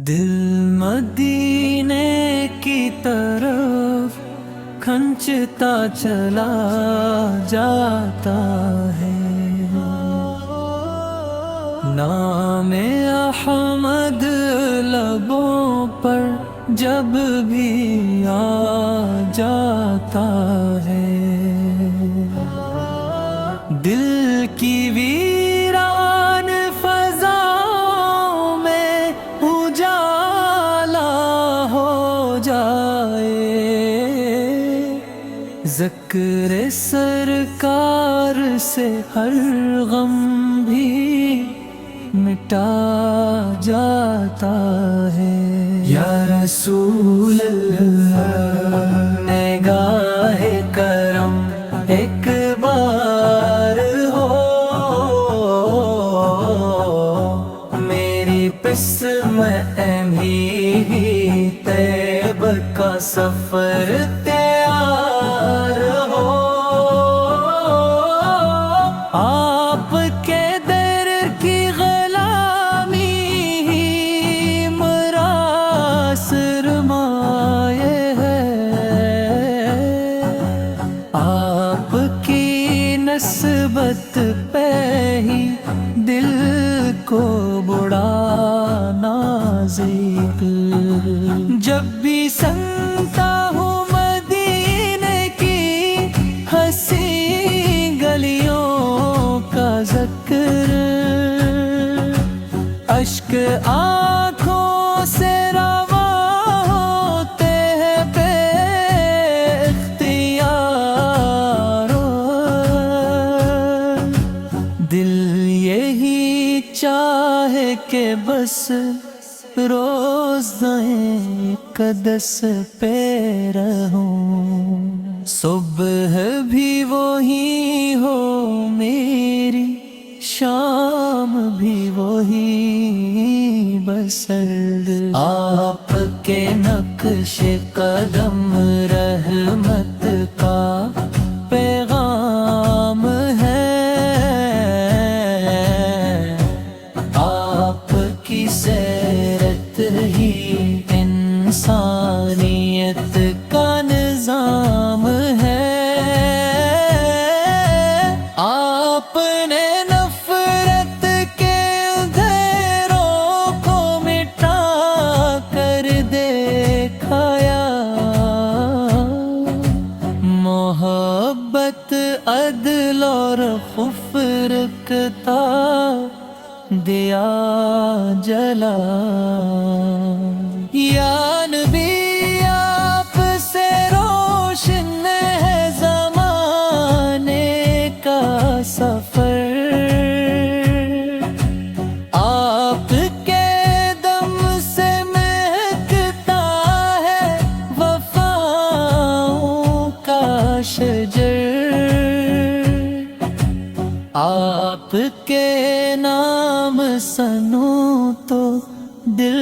دل مدینے کی طرف کھنچتا چلا جاتا ہے، نام احمد لبوں پر جب بھی آ جاتا ہے، دل کی ویران فضاؤں میں اجالا ہو جائے، ذکر سرکار سے ہر غم بھی مٹا جاتا ہے۔ یا رسول اللہ نگاہ کرم ایک بار ہو، میری قسمت بھی طیب کا سفر تیار ہو، آپ کے در کی غلامی ہی مرا سرمایہ ہے، آپ کی نسبت پہ ہی دل کو بڑا نازک، جب بھی سنتا ہوں مدینے کی ہنسی گلیوں کا ذکر، اشک آنکھوں سے رواں ہوتے ہیں بے اختیار، دل یہی چاہے کہ بس روزیں قدس پہ رہوں، صبح بھی وہی ہو میری، شام بھی وہی بسر، آپ کے نقش قدم رحمت کا پیغام ہے، آپ کی سیرت ہی انسانیت کا نظام ہے، آپ نے نفرت کے اندھیروں کو مٹا کر دکھایا، محبت عدل اور خفرکتا دیا جلا، یا نبی آپ سے روشن ہے زمانے کا سفر، آپ کے دم سے مہکتا ہے وفاؤں کا شجر، آپ کے نام سنوں تو دل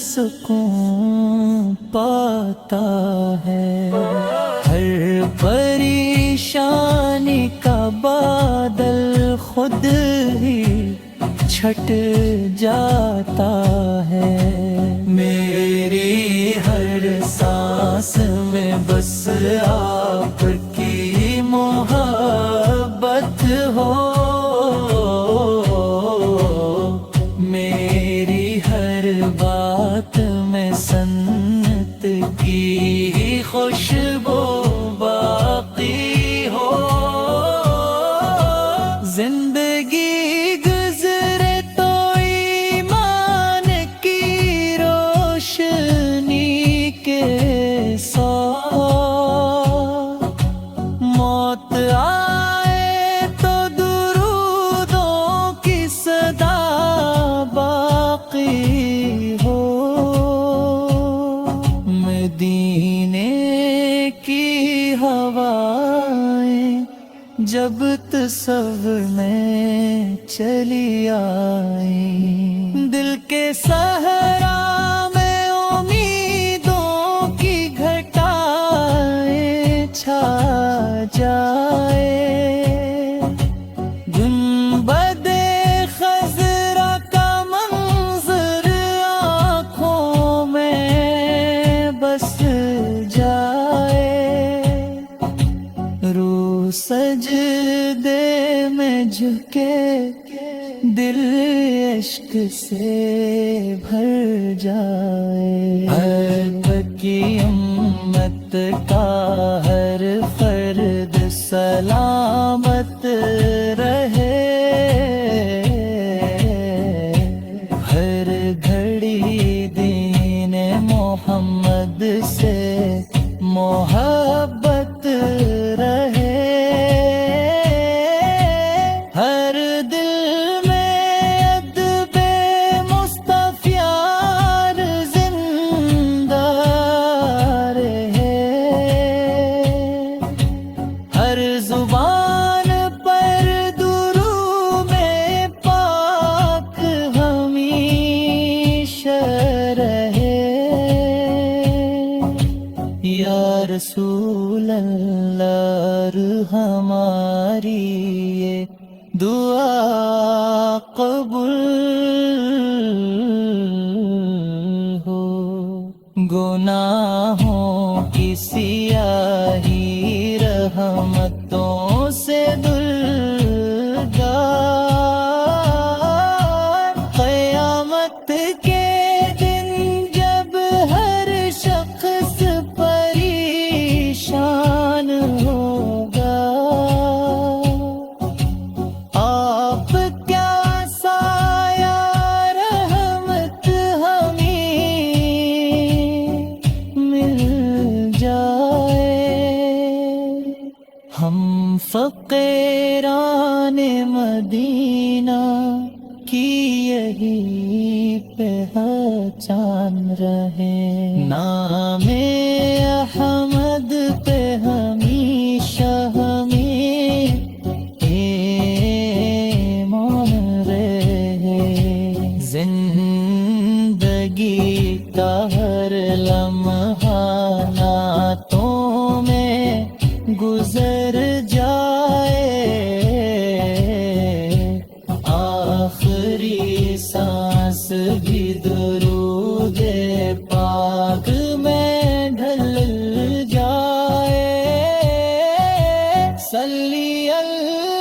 سکون پاتا ہے، ہر پریشانی کا بادل خود ہی چھٹ جاتا ہے، میری ہر سانس میں بس آپ کی محبت ہو، میری ہر بات میں سنت کی خوشبو باقی ہو، زندگی گزرے تو ایمان کی روشنی کے ساتھ، موت آئے تو درودوں کی صدا باقی ہو، مدینے کی ہوائیں جب تصور میں چلی آئیں، دل کے صحرا میں امیدوں کی گھٹائیں چھا جائے، گنبد خضرا کا منظر آنکھوں سے بھر جائے، ہر کی امت کا ہر فرد سلامت رہے، ہر گھڑی دین محمد سے محبت رہے، ہر دل میں ادب مصطفیٰ زندہ رہے، ہر زبان پر درود پاک ہمیشہ رہے، یا رسول اللہ ہماری یہ دعا قبول ہو، گناہوں کی سیاہی رحمتوں سے دلدار، قیامت کے دن جب ہر شخص پریشان ہوگا، آپ کیا سایہ رحمت ہمیں مل جائے، ہم فقیران مدینہ کی یہی پہچان رہے، نام احمد پہ ہمیشہ ہمیں ایمان رہے، زندگی کا ہر لمحہ نعتوں میں گزر جائے، آخری سانس بھی درود پاک میں ڈھل جائے، صلی اللہ